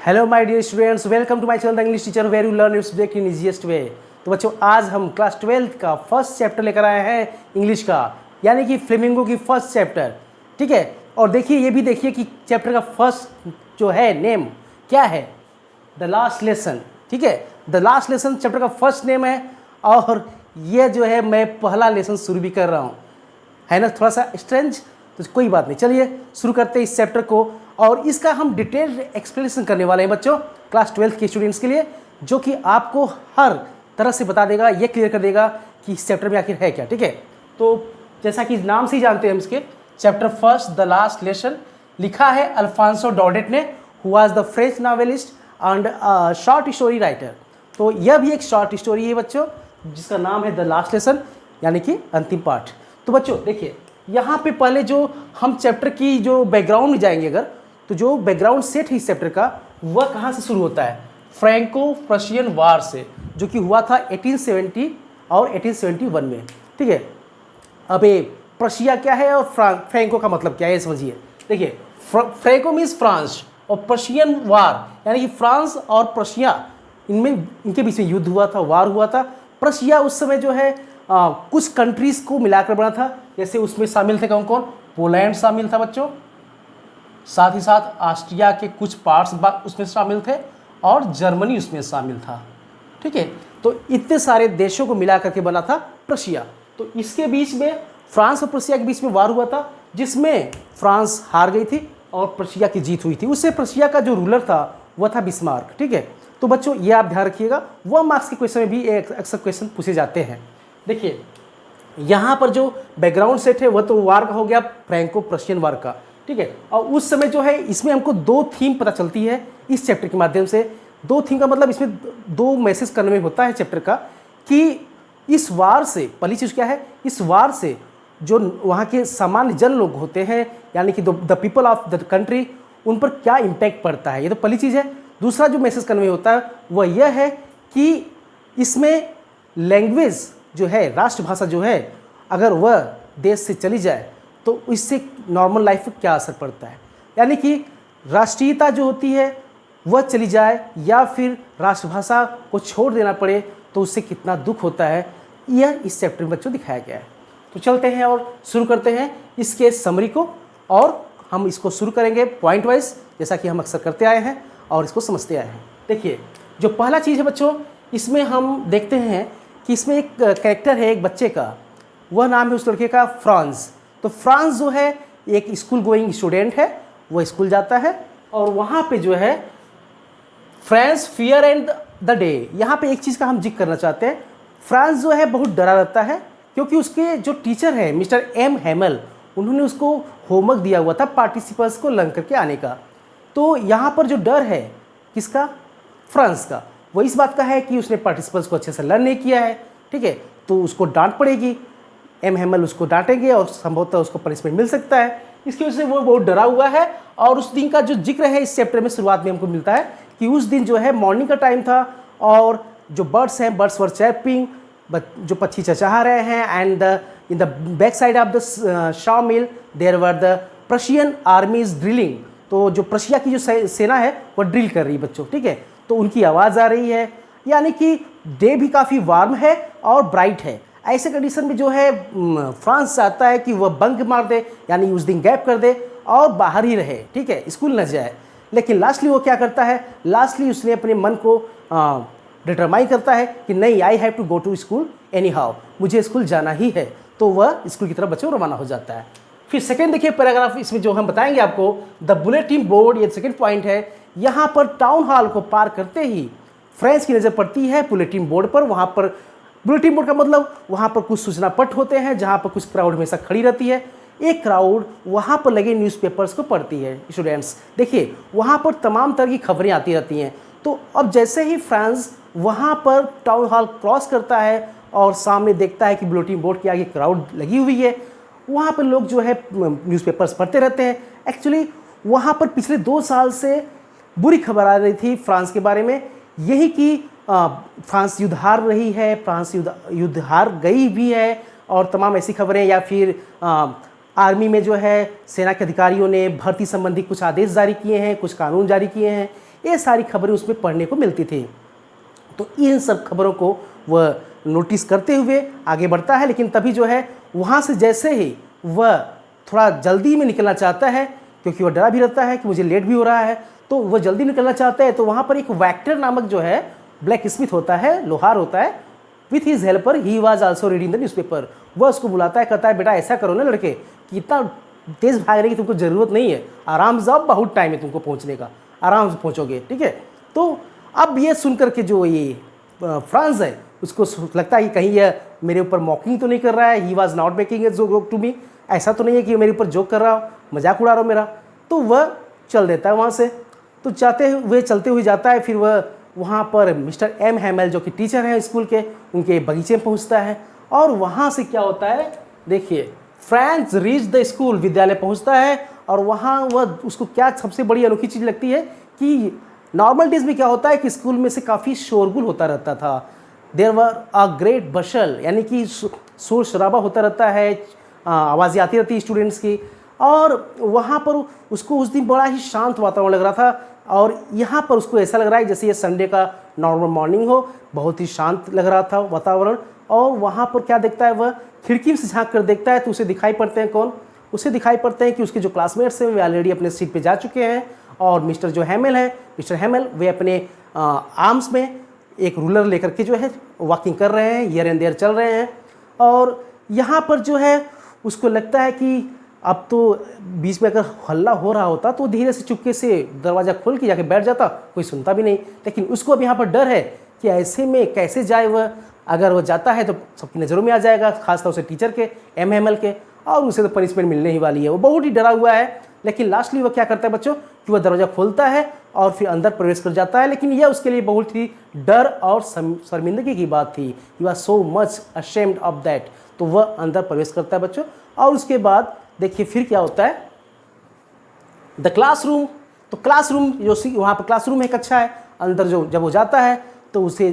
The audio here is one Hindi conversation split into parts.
Hello my dear students, welcome to my channel the English teacher where you learn your subject in easiest way. तो बच्चों, आज हम क्लास 12th का फर्स्ट चैप्टर लेकर आए हैं इंग्लिश का, यानी कि फ्लेमिंगो की फर्स्ट चैप्टर। ठीक है, और देखिए, ये भी देखिए कि चैप्टर का फर्स्ट जो है नेम क्या है, द लास्ट लेसन। ठीक है, द लास्ट लेसन चैप्टर का फर्स्ट नेम है, और ये जो है मैं पहला लेसन शुरू भी कर रहा हूँ, है ना थोड़ा सा स्ट्रेंज, तो कोई बात नहीं। चलिए शुरू करते हैं इस चैप्टर को, और इसका हम डिटेल्ड एक्सप्लेनेशन करने वाले हैं बच्चों, क्लास 12th के स्टूडेंट्स के लिए, जो कि आपको हर तरह से बता देगा, ये क्लियर कर देगा कि इस चैप्टर में आखिर है क्या। ठीक है, तो जैसा कि नाम से ही जानते हैं हम इसके, chapter first the last lesson, लिखा है अल्फांसो डॉडेट ने, who was the French novelist and short story writer. तो यह भी एक शॉर्ट स्टोरी है बच्चों, जिसका नाम है द लास्ट लेसन, यानी कि अंतिम पाठ। तो बच्चों देखिए, यहाँ पे पहले जो हम चैप्टर की जो बैकग्राउंड में जाएंगे अगर, तो जो बैकग्राउंड सेट है इस चैप्टर का, वह कहाँ से शुरू होता है, फ्रैंको प्रशियन वार से, जो कि हुआ था 1870 और 1871 में। ठीक है, अब ये प्रशिया क्या है और फ्रैंको का मतलब क्या है, ये समझिए। देखिए, फ्रैंको मीन्स फ्रांस, और प्रशियन वार यानी कि फ्रांस और प्रशिया, इनके बीच में युद्ध हुआ था, वार हुआ था। प्रशिया उस समय जो है कुछ कंट्रीज़ को मिलाकर बना था, जैसे उसमें शामिल थे कौन कौन, पोलैंड शामिल था बच्चों, साथ ही साथ ऑस्ट्रिया के कुछ पार्ट्स उसमें शामिल थे, और जर्मनी उसमें शामिल था। ठीक है, तो इतने सारे देशों को मिला करके बना था प्रशिया। तो इसके बीच में फ्रांस और प्रशिया के बीच में वार हुआ था, जिसमें फ्रांस हार गई थी और प्रशिया की जीत हुई थी। उससे प्रशिया का जो रूलर था वह था बिस्मार्क। ठीक है, तो बच्चों ये आप ध्यान रखिएगा, 1 मार्क्स के क्वेश्चन में भी अक्सर क्वेश्चन पूछे जाते हैं। देखिए, यहाँ पर जो बैकग्राउंड सेट है वह तो वार का हो गया, फ्रैंको प्रशियन वार का। ठीक है, और उस समय जो है इसमें हमको 2 थीम पता चलती है इस चैप्टर के माध्यम से। 2 थीम का मतलब इसमें 2 मैसेज करने में होता है चैप्टर का, कि इस वार से पहली चीज़ क्या है, इस वार से जो वहाँ के सामान्य जन लोग होते हैं, यानी कि the people of the country, उन पर क्या इम्पैक्ट पड़ता है, ये तो पहली चीज़ है। दूसरा जो मैसेज करने में होता है वह यह है कि इसमें लैंग्वेज जो है, राष्ट्रभाषा जो है, अगर वह देश से चली जाए तो इससे नॉर्मल लाइफ पर क्या असर पड़ता है, यानी कि राष्ट्रीयता जो होती है वह चली जाए या फिर राष्ट्रभाषा को छोड़ देना पड़े तो उससे कितना दुख होता है, यह इस चैप्टर में बच्चों दिखाया गया है। तो चलते हैं और शुरू करते हैं इसके समरी को, और हम इसको शुरू करेंगे पॉइंट वाइज, जैसा कि हम अक्सर करते आए हैं और इसको समझते आए हैं। देखिए, जो पहला चीज़ है बच्चों, इसमें हम देखते हैं कि इसमें एक कैरेक्टर है एक बच्चे का, वह नाम है उस लड़के का फ्रांस। तो फ्रांस जो है एक स्कूल गोइंग स्टूडेंट है, वह स्कूल जाता है, और वहाँ पे जो है France fear and the day, यहाँ पे एक चीज़ का हम जिक्र करना चाहते हैं। फ्रांस जो है बहुत डरा रहता है, क्योंकि उसके जो टीचर हैं मिस्टर एम हैमल, उन्होंने उसको होमवर्क दिया हुआ था पार्टिसिपल्स को लर्न करके आने का। तो यहाँ पर जो डर है किसका, फ्रांस का, वो इस बात का है कि उसने पार्टिसिपल्स को अच्छे से लर्न नहीं किया है। ठीक है, तो उसको डांट पड़ेगी, एम हैमल उसको डांटेंगे और संभवतः उसको पनिशमेंट मिल सकता है। इसकी वजह से वो बहुत डरा हुआ है, और उस दिन का जो जिक्र है इस चैप्टर में शुरुआत में हमको मिलता है कि उस दिन जो है मॉर्निंग का टाइम था, और जो बर्ड्स हैं, बर्ड्स वर चैपिंग, जो पक्षी चहचहा रहे हैं, and in the back side of the Shaw mill there were the Prussian armies drilling. तो जो प्रशिया की जो सेना है वह ड्रिल कर रही है बच्चों। ठीक है, तो उनकी आवाज़ आ रही है, यानी कि डे भी काफ़ी वार्म है और ब्राइट है। ऐसे कंडीशन में जो है फ्रांस चाहता है कि वह बंक मार दे, यानी उस दिन गैप कर दे और बाहर ही रहे। ठीक है, स्कूल न जाए। लेकिन लास्टली वो क्या करता है, लास्टली उसने अपने मन को डिटरमाइन करता है कि नहीं, I have to go to school anyhow, मुझे स्कूल जाना ही है। तो वह स्कूल की तरफ बच्चों रवाना हो जाता है। फिर सेकेंड देखिए पैराग्राफ, इसमें जो हम बताएंगे आपको, द बुलेटिन बोर्ड, ये सेकेंड पॉइंट है। यहाँ पर टाउन हॉल को पार करते ही फ्रेंच की नज़र पड़ती है बुलेटिन बोर्ड पर। वहाँ पर बुलेटिन बोर्ड का मतलब वहाँ पर कुछ सूचना पट होते हैं, जहाँ पर कुछ क्राउड हमेशा खड़ी रहती है। एक क्राउड वहाँ पर लगे न्यूज़पेपर्स को पढ़ती है। स्टूडेंट्स देखिए, वहाँ पर तमाम तरह की खबरें आती रहती हैं। तो अब जैसे ही फ्रांस वहाँ पर टाउन हॉल क्रॉस करता है और सामने देखता है कि बुलेटिन बोर्ड के आगे क्राउड लगी हुई है, वहाँ पर लोग जो है न्यूज़पेपर्स पढ़ते रहते हैं। एक्चुअली वहाँ पर पिछले 2 साल से बुरी खबर आ रही थी फ्रांस के बारे में, यही कि फ्रांस युद्ध हार रही है, फ्रांस युद्ध हार गई भी है, और तमाम ऐसी खबरें, या फिर आर्मी में जो है सेना के अधिकारियों ने भर्ती संबंधी कुछ आदेश जारी किए हैं, कुछ कानून जारी किए हैं। ये सारी खबरें उसमें पढ़ने को मिलती थी। तो इन सब खबरों को वह नोटिस करते हुए आगे बढ़ता है, लेकिन तभी जो है वहाँ से जैसे ही वह थोड़ा जल्दी में निकलना चाहता है, क्योंकि वह डरा भी रहता है कि मुझे लेट भी हो रहा है, तो वह जल्दी निकलना चाहता है। तो वहाँ पर एक वैक्टर नामक जो है ब्लैक स्मिथ होता है, लोहार होता है, with his helper he was also reading the newspaper. वह उसको बुलाता है, कहता है बेटा ऐसा करो ना लड़के कि इतना तेज़ भागने की तुमको ज़रूरत नहीं है, आराम से, अब बहुत टाइम है तुमको पहुँचने का, आराम से पहुँचोगे, ठीक है। तो अब ये सुन करके जो ये फ्रांस है उसको लगता है कि कहीं यह मेरे ऊपर मॉकिंग तो नहीं कर रहा है, he was not making a joke to me, ऐसा तो नहीं है कि ये मेरे ऊपर जोक कर रहा हो, मजाक उड़ा रहा हो मेरा। तो वह चल देता है वहाँ से। तो चलते हुए जाता है, फिर वह वहाँ पर मिस्टर एम हैमेल जो कि टीचर हैं स्कूल के, उनके बगीचे में पहुँचता है। और वहाँ से क्या होता है, देखिए, फ्रांस रीच द स्कूल, विद्यालय पहुँचता है। और वहाँ वह उसको क्या सबसे बड़ी अनोखी चीज़ लगती है कि नॉर्मल डेज में क्या होता है कि स्कूल में से काफ़ी शोरगुल होता रहता था, देयर वर अ ग्रेट बशल, यानी कि शोर शराबा होता रहता है, आवाज़ें आती रहती स्टूडेंट्स की। और वहाँ पर उसको उस दिन बड़ा ही शांत वातावरण लग रहा था, और यहाँ पर उसको ऐसा लग रहा है जैसे ये संडे का नॉर्मल मॉर्निंग हो, बहुत ही शांत लग रहा था वातावरण। और वहाँ पर क्या देखता है, वह खिड़की से झाँक कर देखता है तो उसे दिखाई पड़ते हैं कौन, उसे दिखाई पड़ते हैं कि उसके जो क्लासमेट्स हैं वे ऑलरेडी अपने सीट पे जा चुके हैं। और मिस्टर हैमेल वे अपने आर्म्स में एक रूलर लेकर के जो है वॉकिंग कर रहे हैं, हियर एंड देयर चल रहे हैं। और यहाँ पर जो है उसको लगता है कि अब तो बीच में अगर हल्ला हो रहा होता तो धीरे से चुपके से दरवाज़ा खोल के जाके बैठ जाता, कोई सुनता भी नहीं। लेकिन उसको अब यहाँ पर डर है कि ऐसे में कैसे जाए वह, अगर वह जाता है तो सबकी नज़रों में आ जाएगा, खासतौर से टीचर के, एम हैमेल के, और उसे तो पनिशमेंट मिलने ही वाली है। वो बहुत ही डरा हुआ है। लेकिन लास्टली वह क्या करता है बच्चों कि वह दरवाज़ा खोलता है और फिर अंदर प्रवेश कर जाता है। लेकिन यह उसके लिए बहुत ही डर और शर्मिंदगी की बात थी, he was so much ashamed of that. तो वह अंदर प्रवेश करता है बच्चों। और उसके बाद देखिए फिर क्या होता है, द क्लासरूम। तो क्लासरूम जो वहाँ पर क्लासरूम एक अच्छा है, अंदर जो जब वो जाता है तो उसे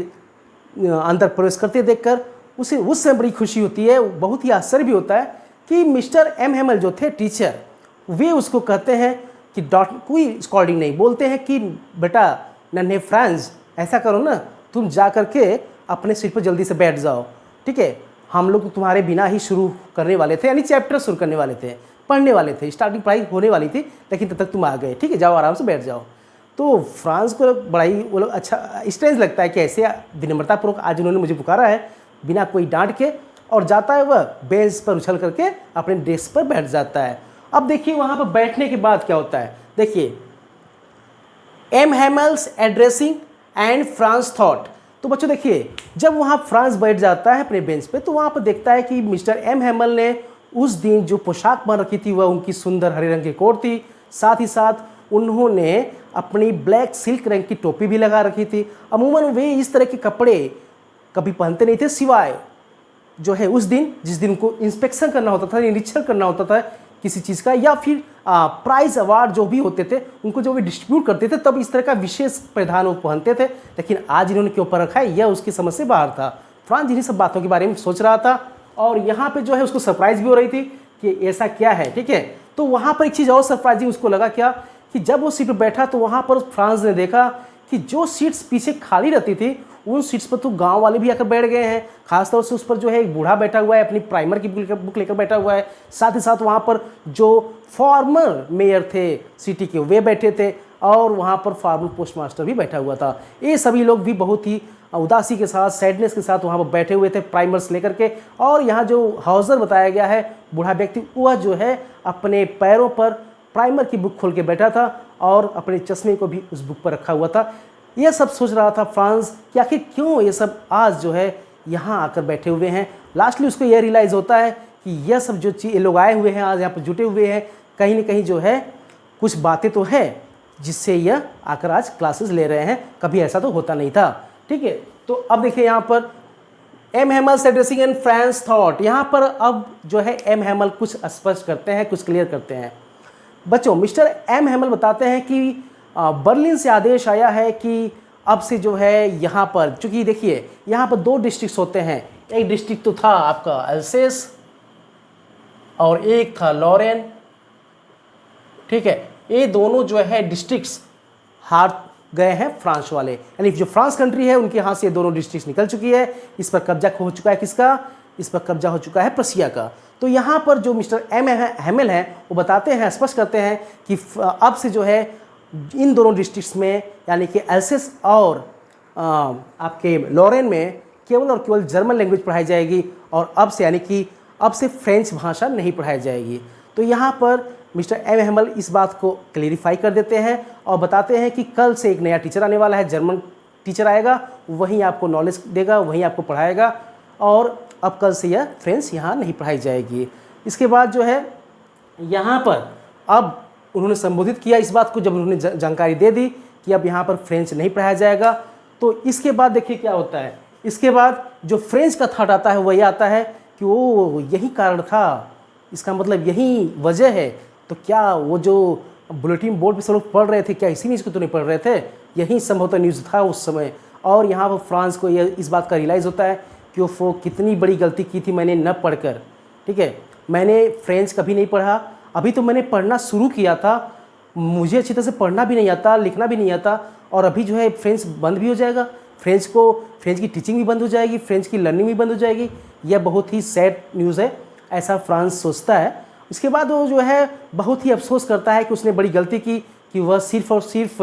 अंदर प्रवेश करते देखकर उसे उससे बड़ी खुशी होती है, बहुत ही आश्चर्य भी होता है कि मिस्टर एम हैमेल जो थे टीचर, वे उसको कहते हैं कि कोई स्कॉल्डिंग नहीं, बोलते हैं कि बेटा नन्हे फ्रांस ऐसा करो ना, तुम जा कर के अपने सीट पर जल्दी से बैठ जाओ, ठीक है, हम लोग तुम्हारे बिना ही शुरू करने वाले थे, यानी चैप्टर शुरू करने वाले थे, पढ़ने वाले थे, स्टार्टिंग पढ़ाई होने वाली थी, लेकिन तब तक तुम आ गए, ठीक है, जाओ आराम से बैठ जाओ। तो फ्रांस को बड़ा ही वो लोग अच्छा स्ट्रेंज लगता है कि ऐसे विनम्रतापूर्वक आज उन्होंने मुझे पुकारा है बिना कोई डांट के, और जाता है वह बेंच पर उछल करके अपने डेस्क पर बैठ जाता है। अब देखिए वहाँ पर बैठने के बाद क्या होता है, देखिए M Hamels addressing and France thought. तो बच्चों देखिए जब वहाँ फ्रांस बैठ जाता है अपने बेंच पे तो वहाँ पर देखता है कि मिस्टर एम हैमेल ने उस दिन जो पोशाक पहन रखी थी वह उनकी सुंदर हरे रंग की कोट थी, साथ ही साथ उन्होंने अपनी ब्लैक सिल्क रंग की टोपी भी लगा रखी थी। अमूमन वे इस तरह के कपड़े कभी पहनते नहीं थे, सिवाय जो है उस दिन जिस दिन उनको इंस्पेक्शन करना होता था, निरीक्षण करना होता था किसी चीज़ का, या फिर प्राइज अवार्ड जो भी होते थे उनको जो भी डिस्ट्रीब्यूट करते थे, तब इस तरह का विशेष परिधान वो पहनते थे। लेकिन आज इन्होंने क्यों पर रखा है, यह उसकी समझ से बाहर था। फ्रांस इन्हीं सब बातों के बारे में सोच रहा था, और यहाँ पे जो है उसको सरप्राइज भी हो रही थी कि ऐसा क्या है, ठीक है। तो वहाँ पर एक चीज़ और सरप्राइजिंग उसको लगा क्या, कि जब वो सीट पर बैठा तो वहाँ पर फ्रांस ने देखा कि जो सीट्स पीछे खाली रहती थी उन सीट्स पर तो गांव वाले भी आकर बैठ गए हैं। खासतौर से उस पर जो है एक बूढ़ा बैठा हुआ है, अपनी प्राइमर की बुक लेकर बैठा हुआ है। साथ ही साथ वहाँ पर जो फॉर्मर मेयर थे सिटी के वे बैठे थे, और वहाँ पर फॉर्मर पोस्ट मास्टर भी बैठा हुआ था। ये सभी लोग भी बहुत ही उदासी के साथ, सैडनेस के साथ वहाँ पर बैठे हुए थे प्राइमर्स लेकर के। और यहाँ जो हाउसर बताया गया है बूढ़ा व्यक्ति, वह जो है अपने पैरों पर प्राइमर की बुक खोल के बैठा था और अपने चश्मे को भी उस बुक पर रखा हुआ था। यह सब सोच रहा था फ्रांस कि आखिर क्यों ये सब आज जो है यहाँ आकर बैठे हुए हैं। लास्टली उसको यह रियलाइज़ होता है कि यह सब जो चीज़ लोग आए हुए हैं आज यहाँ पर जुटे हुए हैं, कहीं ना कहीं जो है कुछ बातें तो है जिससे यह आकर आज क्लासेस ले रहे हैं, कभी ऐसा तो होता नहीं था, ठीक है। तो अब देखिए यहाँ पर M Hamels addressing and France thought, यहाँ पर अब जो है एम हैमेल कुछ स्पष्ट करते हैं, कुछ क्लियर करते हैं। बच्चों मिस्टर एम हैमेल बताते हैं कि बर्लिन से आदेश आया है कि अब से जो है यहाँ पर, चूँकि देखिए यहाँ पर 2 डिस्ट्रिक्ट्स होते हैं, एक डिस्ट्रिक्ट तो था आपका अल्सेस और एक था लॉरेन, ठीक है। ये दोनों जो है डिस्ट्रिक्ट्स गए हैं फ्रांस वाले, यानी जो फ्रांस कंट्री है उनके यहाँ से ये दोनों डिस्ट्रिक्ट निकल चुकी है। इस पर कब्जा हो चुका है किसका? इस पर कब्जा हो चुका है प्रशिया का। तो यहाँ पर जो मिस्टर हैमेल हैं वो बताते हैं, स्पष्ट करते हैं कि अब से जो है इन दोनों डिस्ट्रिक्ट्स में यानी कि एल्सेस और आपके लॉरेन में केवल और केवल जर्मन लैंग्वेज पढ़ाई जाएगी और अब से यानी कि अब से फ्रेंच भाषा नहीं पढ़ाई जाएगी। तो यहाँ पर मिस्टर हैमेल इस बात को क्लेरिफाई कर देते हैं और बताते हैं कि कल से एक नया टीचर आने वाला है, जर्मन टीचर आएगा, वहीं आपको नॉलेज देगा, वहीं आपको पढ़ाएगा और अब कल से यह फ्रेंच यहाँ नहीं पढ़ाई जाएगी। इसके बाद जो है यहाँ पर अब उन्होंने संबोधित किया इस बात को, जब उन्होंने जानकारी दे दी कि अब यहाँ पर फ्रेंच नहीं पढ़ाया जाएगा, तो इसके बाद देखिए क्या होता है। इसके बाद जो फ्रेंच का थॉट आता है वही आता है कि वो यही कारण था, इसका मतलब यही वजह है। तो क्या वो जो बुलेटिन बोर्ड पे सब लोग पढ़ रहे थे, क्या इसी न्यूज़ को तो नहीं पढ़ रहे थे? यही संभवतः न्यूज़ था उस समय। और यहाँ पर फ्रांस को यह इस बात का रियलाइज़ होता है कि वो कितनी बड़ी गलती की थी मैंने न पढ़कर। ठीक है, मैंने फ्रेंच कभी नहीं पढ़ा, अभी तो मैंने पढ़ना शुरू किया था, मुझे अच्छी तरह से पढ़ना भी नहीं आता, लिखना भी नहीं आता, और अभी जो है फ्रेंच बंद भी हो जाएगा, फ्रेंच की टीचिंग भी बंद हो जाएगी, फ्रेंच की लर्निंग भी बंद हो जाएगी। यह बहुत ही सैड न्यूज़ है, ऐसा फ्रांस सोचता है। इसके बाद वो जो है बहुत ही अफसोस करता है कि उसने बड़ी गलती की कि वह सिर्फ और सिर्फ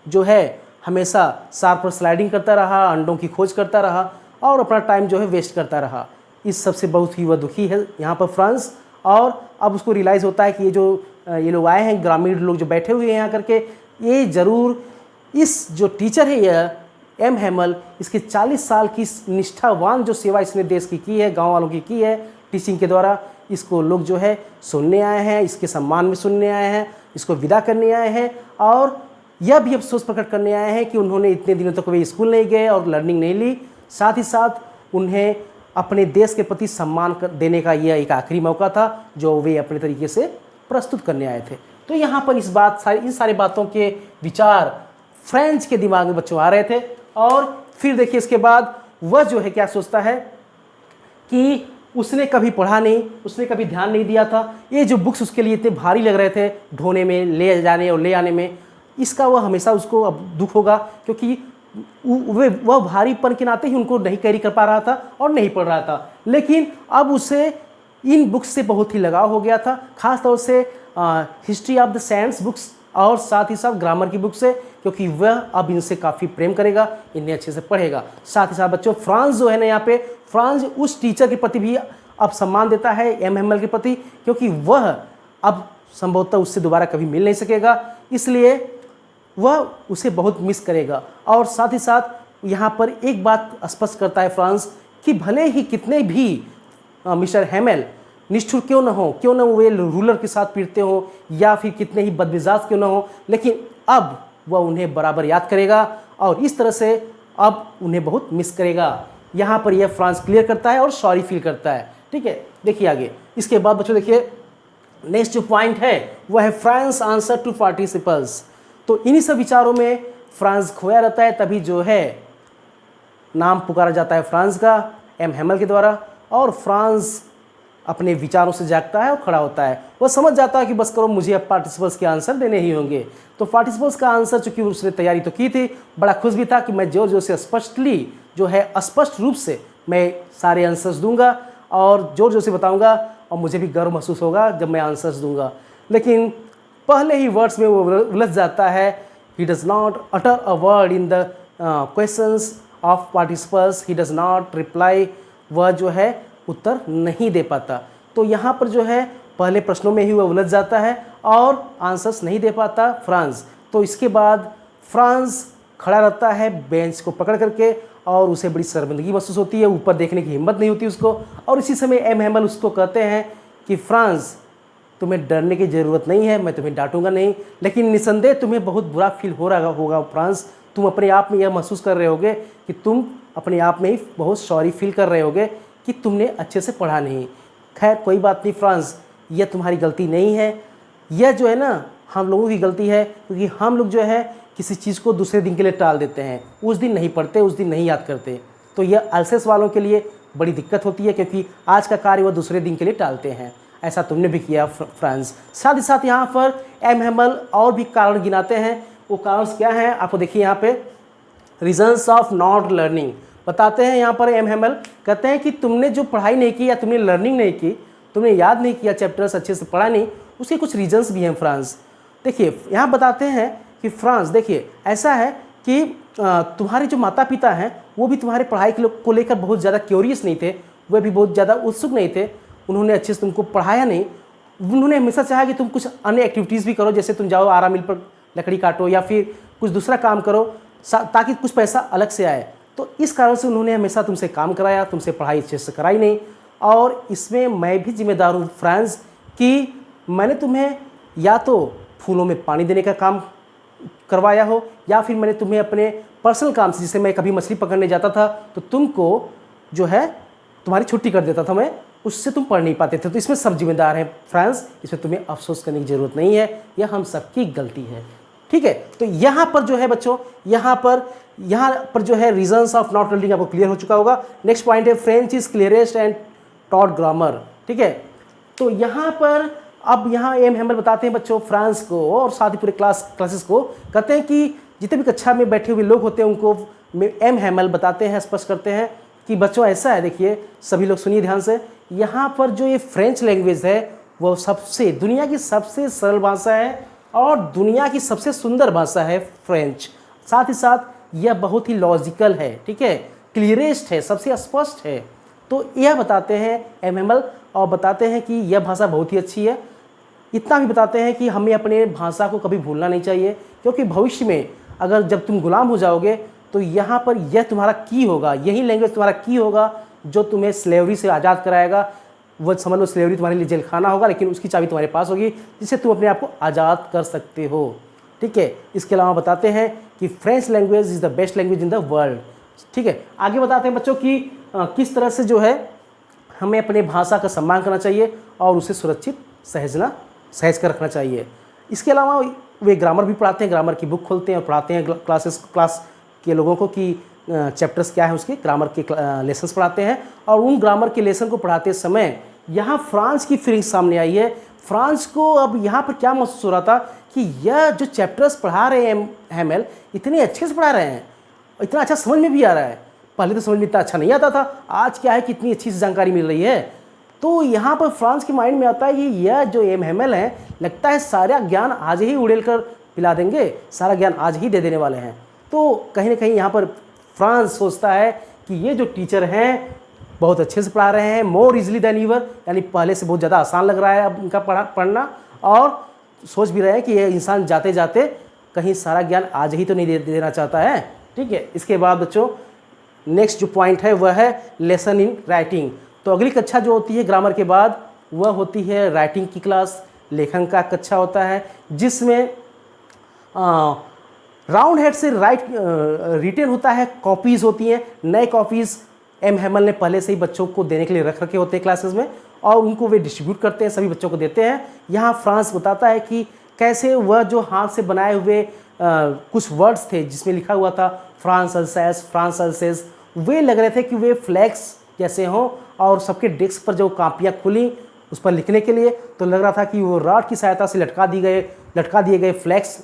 जो है हमेशा सार पर स्लाइडिंग करता रहा, अंडों की खोज करता रहा और अपना टाइम जो है वेस्ट करता रहा। इस सबसे बहुत ही वह दुखी है यहाँ पर फ्रांस। और अब उसको रियलाइज़ होता है कि ये लोग आए हैं, ग्रामीण लोग जो बैठे हुए हैं यहाँ करके, ये ज़रूर इस जो टीचर है यह हैमेल, इसके 40 साल की निष्ठावान जो सेवा इसने देश की है, गांव वालों की है टीचिंग के द्वारा, इसको लोग जो है सुनने आए हैं, इसके सम्मान में सुनने आए हैं, इसको विदा करने आए हैं और यह भी अफसोस प्रकट करने आए हैं कि उन्होंने इतने दिनों तक वे स्कूल नहीं गए और लर्निंग नहीं ली। साथ ही साथ उन्हें अपने देश के प्रति सम्मान देने का यह एक आखिरी मौका था जो वे अपने तरीके से प्रस्तुत करने आए थे। तो यहाँ पर इन सारी बातों के विचार फ्रेंच के दिमाग में बच्चों आ रहे थे। और फिर देखिए इसके बाद वह जो है क्या सोचता है कि उसने कभी पढ़ा नहीं, उसने कभी ध्यान नहीं दिया था, ये जो बुक्स उसके लिए इतने भारी लग रहे थे ढोने में, ले जाने और ले आने में, इसका वह हमेशा उसको अब दुख होगा क्योंकि वह भारीपन के नाते ही उनको नहीं कैरी कर पा रहा था और नहीं पढ़ रहा था। लेकिन अब उसे इन बुक्स से बहुत ही लगाव हो गया था, ख़ास तौर से history of the science books और साथ ही साथ ग्रामर की बुक से, क्योंकि वह अब इनसे काफ़ी प्रेम करेगा, इन्हें अच्छे से पढ़ेगा। साथ ही साथ बच्चों फ्रांस जो है ना, यहाँ पे फ्रांस उस टीचर के प्रति भी अब सम्मान देता है हैमेल के प्रति, क्योंकि वह अब संभवतः उससे दोबारा कभी मिल नहीं सकेगा, इसलिए वह उसे बहुत मिस करेगा। और साथ ही साथ यहाँ पर एक बात स्पष्ट करता है फ्रांस कि भले ही कितने भी मिस्टर हैमेल निष्ठुर क्यों न हो वे रूलर के साथ पीटते हो या फिर कितने ही बदमिजाज क्यों न हो, लेकिन अब वह उन्हें बराबर याद करेगा और इस तरह से अब उन्हें बहुत मिस करेगा। यहाँ पर यह फ्रांस क्लियर करता है और सॉरी फील करता है। ठीक है, देखिए आगे। इसके बाद बच्चों देखिए नेक्स्ट जो पॉइंट है वह है फ्रांस आंसर टू पार्टिसिपल्स। तो इन्हीं सब विचारों में फ्रांस खोया रहता है, तभी जो है नाम पुकारा जाता है फ्रांस का हैमेल के द्वारा और फ्रांस अपने विचारों से जागता है और खड़ा होता है। वह समझ जाता है कि बस करो, मुझे अब पार्टिसिपल्स के आंसर देने ही होंगे। तो पार्टिसिपल्स का आंसर चूंकि उसने तैयारी तो की थी, बड़ा खुश भी था कि मैं जोर जोर से स्पष्ट रूप से मैं सारे आंसर्स दूंगा और जोर जोर से बताऊंगा और मुझे भी गर्व महसूस होगा जब मैं आंसर्स दूंगा। लेकिन पहले ही वर्ड्स में वो उलझ जाता है। He does not utter a word in the questions of participles, he does not reply, वह जो है उत्तर नहीं दे पाता। तो यहाँ पर जो है पहले प्रश्नों में ही वह उलझ जाता है और आंसर्स नहीं दे पाता फ्रांस। तो इसके बाद फ्रांस खड़ा रहता है बेंच को पकड़ करके और उसे बड़ी शर्मिंदगी महसूस होती है, ऊपर देखने की हिम्मत नहीं होती उसको। और इसी समय हैमेल उसको कहते हैं कि फ्रांस तुम्हें डरने की ज़रूरत नहीं है, मैं तुम्हें डांटूंगा नहीं, लेकिन निसंदेह तुम्हें बहुत बुरा फील हो रहा होगा फ्रांस, तुम अपने आप में यह महसूस कर रहे होगे कि तुम अपने आप में ही बहुत सॉरी फील कर रहे होगे कि तुमने अच्छे से पढ़ा नहीं। खैर कोई बात नहीं फ्रांस, यह तुम्हारी गलती नहीं है, यह जो है ना हम लोगों की गलती है, क्योंकि हम लोग जो है किसी चीज़ को दूसरे दिन के लिए टाल देते हैं, उस दिन नहीं पढ़ते, उस दिन नहीं याद करते। तो यह अल्सेस वालों के लिए बड़ी दिक्कत होती है क्योंकि आज का कार्य वह दूसरे दिन के लिए टालते हैं। ऐसा तुमने भी किया फ्रांस। साथ ही साथ यहाँ पर हैमेल और भी कारण गिनाते हैं वो कारण क्या है आपको देखिए यहाँ पे रीजंस ऑफ नॉट लर्निंग बताते हैं यहाँ पर एम हेमल कहते हैं कि तुमने जो पढ़ाई नहीं की या तुमने लर्निंग नहीं की, तुमने याद नहीं किया, चैप्टर्स अच्छे से पढ़ा नहीं, उसके कुछ रीजंस भी हैं फ्रांस। देखिए यहाँ बताते हैं कि फ्रांस देखिए ऐसा है कि तुम्हारे जो माता पिता हैं वो भी तुम्हारे पढ़ाई को लेकर बहुत ज़्यादा क्यूरियस नहीं थे, वह भी बहुत ज़्यादा उत्सुक नहीं थे, उन्होंने अच्छे से तुमको पढ़ाया नहीं, उन्होंने हमेशा चाहा कि तुम कुछ अन्य एक्टिविटीज़ भी करो, जैसे तुम जाओ आरा मिल पर लकड़ी काटो या फिर कुछ दूसरा काम करो ताकि कुछ पैसा अलग से आए। तो इस कारण से उन्होंने हमेशा तुमसे काम कराया, तुमसे पढ़ाई अच्छे से कराई नहीं। और इसमें मैं भी जिम्मेदार हूँ फ्रांस कि मैंने तुम्हें या तो फूलों में पानी देने का काम करवाया हो या फिर मैंने तुम्हें अपने पर्सनल काम से, जिससे मैं कभी मछली पकड़ने जाता था तो तुमको जो है तुम्हारी छुट्टी कर देता था मैं, उससे तुम पढ़ नहीं पाते थे। तो इसमें सब जिम्मेदार हैं फ्रांस, इसमें तुम्हें अफसोस करने की ज़रूरत नहीं है, यह हम सबकी गलती है। ठीक है, तो यहाँ पर जो है बच्चों यहाँ पर जो है रीजंस ऑफ नॉट लर्निंग आपको क्लियर हो चुका होगा। नेक्स्ट पॉइंट है French is clearest and taught grammar. ठीक है, तो यहाँ पर अब यहाँ एम हेमल बताते हैं बच्चों फ्रांस को और साथ ही पूरे क्लासेस को, कहते हैं कि जितने भी कक्षा में बैठे हुए लोग होते हैं उनको एम हेमल बताते हैं, स्पष्ट करते हैं कि बच्चों ऐसा है, देखिए सभी लोग सुनिए ध्यान से, यहाँ पर जो ये फ्रेंच लैंग्वेज है वो दुनिया की सबसे सरल भाषा है और दुनिया की सबसे सुंदर भाषा है फ्रेंच। साथ ही साथ यह बहुत ही लॉजिकल है, ठीक है, क्लियरेस्ट है, सबसे स्पष्ट है। तो यह बताते हैं एम हेमल और बताते हैं कि यह भाषा बहुत ही अच्छी है। इतना भी बताते हैं कि हमें अपने भाषा को कभी भूलना नहीं चाहिए, क्योंकि भविष्य में अगर जब तुम गुलाम हो जाओगे तो यहाँ पर यह तुम्हारा की होगा, यही लैंग्वेज तुम्हारा की होगा जो तुम्हें स्लेवरी से आज़ाद कराएगा। वो समझ लो स्लेवरी तुम्हारे लिए जेल खाना होगा, लेकिन उसकी चाबी तुम्हारे पास होगी जिससे तुम अपने आप को आज़ाद कर सकते हो। ठीक है, इसके अलावा बताते हैं कि French language is the best language in the world. ठीक है, आगे बताते हैं बच्चों कि किस तरह से जो है हमें अपने भाषा का सम्मान करना चाहिए और उसे सुरक्षित सहज कर रखना चाहिए। इसके अलावा वे ग्रामर भी पढ़ाते हैं, ग्रामर की बुक खोलते हैं और पढ़ाते हैं क्लास के लोगों को कि चैप्टर्स क्या है, उसके ग्रामर के लेसन्स पढ़ाते हैं। और उन ग्रामर के लेसन को पढ़ाते समय यहाँ फ्रांस की फीलिंग सामने आई है। फ्रांस को अब यहाँ पर क्या महसूस हो रहा था कि यह जो चैप्टर्स पढ़ा रहे हैं हेमल इतने अच्छे से पढ़ा रहे हैं, इतना अच्छा समझ में भी आ रहा है। पहले तो समझ में इतना अच्छा नहीं आता था, आज क्या है कि इतनी अच्छी सी जानकारी मिल रही है। तो यहाँ पर फ्रांस के माइंड में आता है कि यह जो एम हेमल है, लगता है सारा ज्ञान आज ही उड़ेल कर पिला देंगे, सारा ज्ञान आज ही दे देने वाले हैं। तो कहीं ना कहीं यहाँ पर फ्रांस सोचता है कि ये जो टीचर हैं बहुत अच्छे से पढ़ा रहे हैं, मोर इजली देन ईवर, यानी पहले से बहुत ज़्यादा आसान लग रहा है अब इनका पढ़ना, और सोच भी रहे हैं कि ये इंसान जाते जाते कहीं सारा ज्ञान आज ही तो नहीं देना चाहता है। ठीक है, इसके बाद बच्चों नेक्स्ट जो पॉइंट है वह है लेसन इन राइटिंग। तो अगली कक्षा जो होती है ग्रामर के बाद वह होती है राइटिंग की क्लास, लेखन का कक्षा होता है, जिसमें राउंड हेड से रिटेन होता है, कॉपीज़ होती हैं, नए कॉपीज़ एम हेमल ने पहले से ही बच्चों को देने के लिए रख रखे होते हैं क्लासेस में, और उनको वे डिस्ट्रीब्यूट करते हैं, सभी बच्चों को देते हैं। यहाँ फ्रांस बताता है कि कैसे वह जो हाथ से बनाए हुए कुछ वर्ड्स थे जिसमें लिखा हुआ था फ्रांस अल्सेस, वे लग रहे थे कि वे फ्लैग्स जैसे हों, और सबके डेस्क पर जो कापियाँ खुली उस पर लिखने के लिए, तो लग रहा था कि वो रॉड की सहायता से लटका दिए गए फ्लैग्स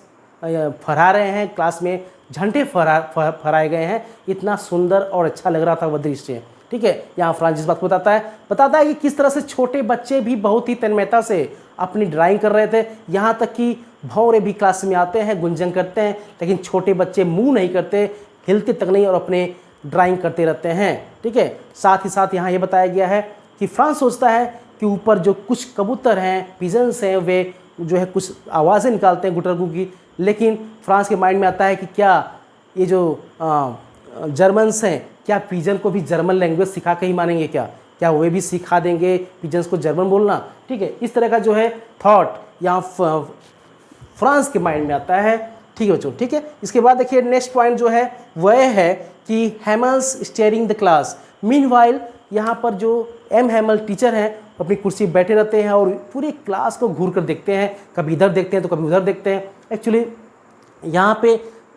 फहरा रहे हैं, क्लास में झंडे फहराए गए हैं। इतना सुंदर और अच्छा लग रहा था वह दृश्य। ठीक है, यहाँ फ्रांस इस बात को बताता है कि किस तरह से छोटे बच्चे भी बहुत ही तन्मयता से अपनी ड्राइंग कर रहे थे, यहाँ तक कि भौरे भी क्लास में आते हैं, गुंजन करते हैं, लेकिन छोटे बच्चे मुंह नहीं करते, हिलते तक नहीं और अपने ड्राइंग करते रहते हैं। ठीक है, साथ ही साथ यहाँ ये बताया गया है कि फ्रांस सोचता है कि ऊपर जो कुछ कबूतर हैं, पिजन्स हैं, वे जो है कुछ आवाज़ें निकालते हैं गुटरगू की, लेकिन फ्रांस के माइंड में आता है कि क्या ये जो जर्मन्स हैं, क्या पिजन को भी जर्मन लैंग्वेज सिखा के ही मानेंगे, क्या वे भी सिखा देंगे पिजन्स को जर्मन बोलना। ठीक है, इस तरह का जो है थॉट यहाँ फ्रांस के माइंड में आता है। ठीक है बच्चों, ठीक है। इसके बाद देखिए नेक्स्ट पॉइंट जो है वह है कि हेमल्स स्टीयरिंग द क्लास। मीनवाइल यहाँ पर जो एम हेमल टीचर हैं अपनी कुर्सी पर बैठे रहते हैं और पूरी क्लास को घूर कर देखते हैं, कभी इधर देखते हैं तो कभी उधर देखते हैं। एक्चुअली यहाँ पे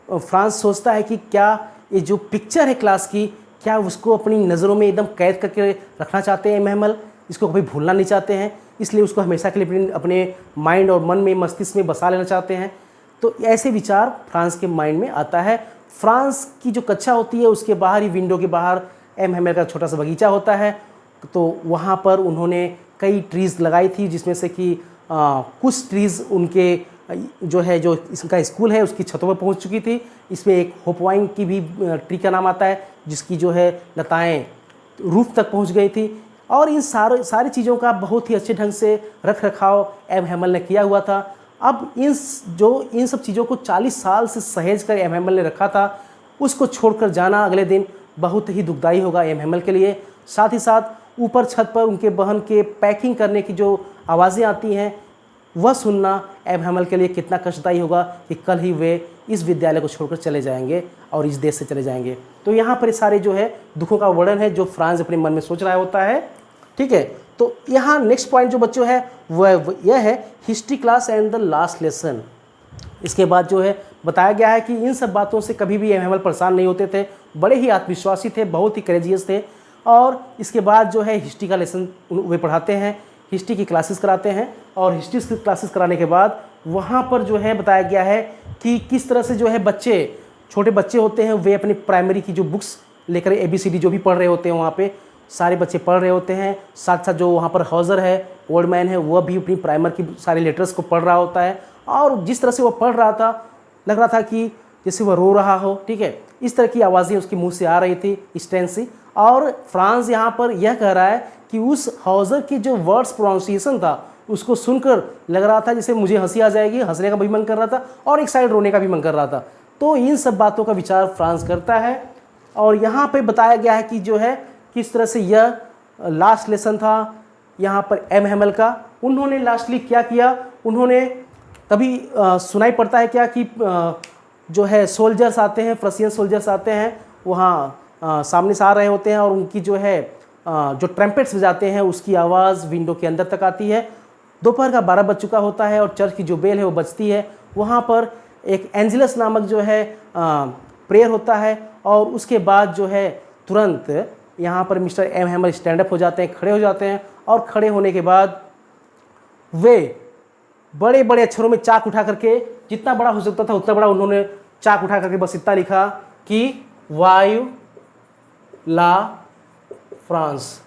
फ्रांस सोचता है कि क्या ये जो पिक्चर है क्लास की, क्या उसको अपनी नज़रों में एकदम कैद करके रखना चाहते हैं एम हेमल, इसको कभी भूलना नहीं चाहते हैं, इसलिए उसको हमेशा के लिए अपने माइंड और मन में, मस्तिष्क में बसा लेना चाहते हैं। तो ऐसे विचार फ्रांस के माइंड में आता है। फ्रांस की जो कक्षा होती है उसके बाहर ही, विंडो के बाहर एम हैमल का छोटा सा बगीचा होता है। तो वहाँ पर उन्होंने कई ट्रीज़ लगाई थी, जिसमें से कि कुछ ट्रीज़ उनके जो इसका स्कूल है उसकी छतों पर पहुँच चुकी थी। इसमें एक होपवाइन की भी ट्री का नाम आता है, जिसकी जो है लताएँ रूफ तक पहुँच गई थी। और इन सारी चीज़ों का बहुत ही अच्छे ढंग से रख रखाव एम हैमल ने किया हुआ था। अब इन सब चीज़ों को 40 साल से सहेज कर एम हैमल ने रखा था, उसको छोड़कर जाना अगले दिन बहुत ही दुखदाई होगा एम हैमल के लिए। साथ ही साथ ऊपर छत पर उनके बहन के पैकिंग करने की जो आवाज़ें आती हैं वह सुनना एम हैमल के लिए कितना कष्टदायी होगा कि कल ही वे इस विद्यालय को छोड़कर चले जाएंगे और इस देश से चले जाएंगे। तो यहाँ पर सारे जो है दुखों का वर्णन है जो फ्रांस अपने मन में सोच रहा होता है। ठीक है, तो यहाँ नेक्स्ट पॉइंट जो बच्चों है वह यह है history class and the last lesson. इसके बाद जो है बताया गया है कि इन सब बातों से कभी भी एम हैमल परेशान नहीं होते थे, बड़े ही आत्मविश्वासी थे, बहुत ही करेजियस थे। और इसके बाद जो है हिस्ट्री का लेसन वे पढ़ाते हैं, हिस्ट्री की क्लासेस कराते हैं। और हिस्ट्री की क्लासेस कराने के बाद वहाँ पर जो है बताया गया है कि किस तरह से जो है छोटे बच्चे होते हैं वे अपनी प्राइमरी की जो बुक्स लेकर ABCD जो भी पढ़ रहे होते हैं, वहाँ पे सारे बच्चे पढ़ रहे होते हैं। साथ साथ जो वहाँ पर हॉजर है, ओल्ड मैन है, वह भी अपनी प्राइमर की सारे लेटर्स को पढ़ रहा होता है। और जिस तरह से वह पढ़ रहा था लग रहा था कि जैसे वह रो रहा हो। ठीक है, इस तरह की आवाज़ें उसके मुंह से आ रही थी स्टेंसी। और फ्रांस यहाँ पर यह कह रहा है कि उस हॉजर की जो वर्ड्स प्रोनाउंसिएशन था उसको सुनकर लग रहा था जैसे मुझे हंसी आ जाएगी, हंसने का भी मन कर रहा था और एक साइड रोने का भी मन कर रहा था। तो इन सब बातों का विचार फ्रांस करता है। और यहाँ पे बताया गया है कि जो है किस तरह से यह लास्ट लेसन था यहाँ पर एम हैमल का। उन्होंने लास्टली क्या किया, उन्होंने तभी सुनाई पड़ता है क्या कि जो है सोल्जर्स आते हैं, फ्रसियन सोल्जर्स आते हैं, वहाँ सामने से आ रहे होते हैं और उनकी जो है जो ट्रम्पेट्स बजाते हैं उसकी आवाज़ विंडो के अंदर तक आती है। दोपहर का 12 बज चुका होता है और चर्च की जो बेल है वो बजती है। वहाँ पर एक एंजेलस नामक जो है प्रेयर होता है और उसके बाद जो है तुरंत यहाँ पर mister M Hamel stand up हो जाते हैं, खड़े हो जाते हैं। और खड़े होने के बाद वे बड़े बड़े अक्षरों में चाक उठा करके, जितना बड़ा हो सकता था उतना बड़ा उन्होंने चाक उठा करके बस इतना लिखा कि वायु ला फ्रांस।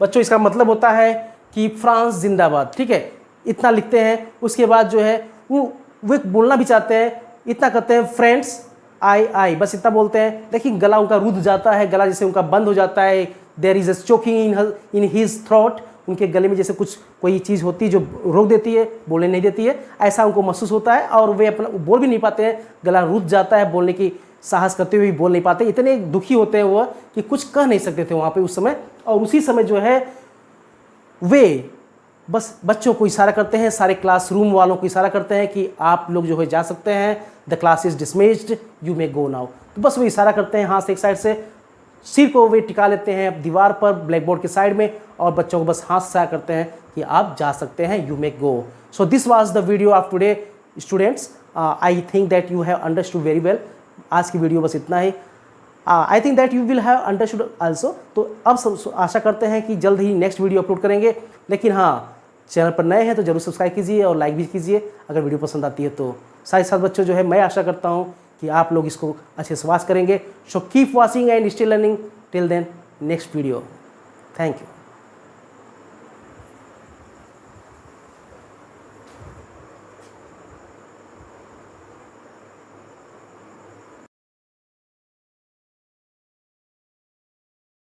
बच्चों इसका मतलब होता है कि फ्रांस जिंदाबाद। ठीक है, इतना लिखते हैं। उसके बाद जो है वो बोलना भी चाहते हैं, इतना कहते हैं फ्रेंड्स आई, बस इतना बोलते हैं। देखिए गला उनका रुध जाता है, गला जैसे उनका बंद हो जाता है। There is a choking in his throat, उनके गले में जैसे कोई चीज़ होती है जो रोक देती है, बोलने नहीं देती है, ऐसा उनको महसूस होता है। और वे अपना बोल भी नहीं पाते हैं, गला रुध जाता है, बोलने की साहस करते हुए भी बोल नहीं पाते। इतने दुखी होते हैं वो कि कुछ कह नहीं सकते थे वहाँ पे उस समय। और उसी समय जो है वे बस बच्चों को इशारा करते हैं, सारे क्लासरूम वालों को इशारा करते हैं कि आप लोग जो है जा सकते हैं, the class is dismissed, you may go now. तो बस वो इशारा करते हैं हाथ से एक साइड से, सिर को वे टिका लेते हैं दीवार पर ब्लैक बोर्ड के साइड में और बच्चों को बस हाथ से इशारा करते हैं कि आप जा सकते हैं, you may go. So this was the video of today students. I think that you have understood very well. आज की वीडियो बस इतना ही। I think that you will have understood also. तो अब आशा करते हैं कि जल्द ही नेक्स्ट वीडियो अपलोड करेंगे। लेकिन हाँ, चैनल पर नए हैं तो जरूर सब्सक्राइब कीजिए और लाइक भी कीजिए अगर वीडियो पसंद आती है तो। साथ ही साथ बच्चों जो है मैं आशा करता हूँ कि आप लोग इसको अच्छे से वाच करेंगे। So keep watching and still learning till then next video. Thank you.